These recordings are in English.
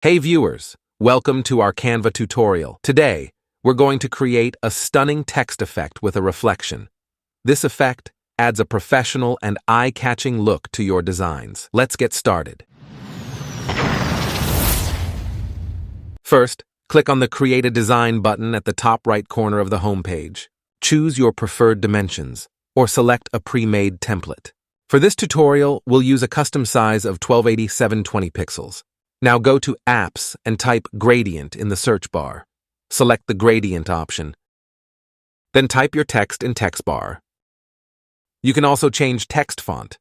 Hey viewers, welcome to our Canva tutorial. Today, we're going to create a stunning text effect with a reflection. This effect adds a professional and eye-catching look to your designs. Let's get started. First, click on the Create a Design button at the top right corner of the homepage. Choose your preferred dimensions, or select a pre-made template. For this tutorial, we'll use a custom size of 1280x720 pixels. Now go to Apps and type Gradient in the search bar. Select the Gradient option. Then type your text in text bar. You can also change text font.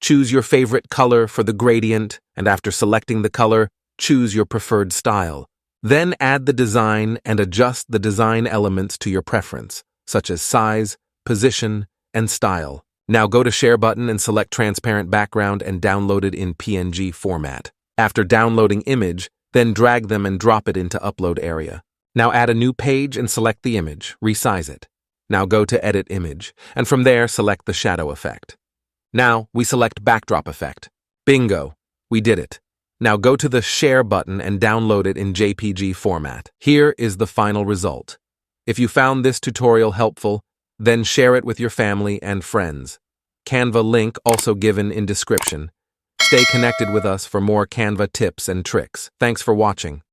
Choose your favorite color for the gradient, and after selecting the color, choose your preferred style. Then add the design and adjust the design elements to your preference, such as size, position, and style. Now go to Share button and select Transparent Background and download it in PNG format. After downloading image, then drag them and drop it into Upload area. Now add a new page and select the image, resize it. Now go to Edit Image, and from there select the shadow effect. Now we select Backdrop effect. Bingo! We did it. Now go to the Share button and download it in JPG format. Here is the final result. If you found this tutorial helpful, then share it with your family and friends. Canva link also given in description. Stay connected with us for more Canva tips and tricks. Thanks for watching.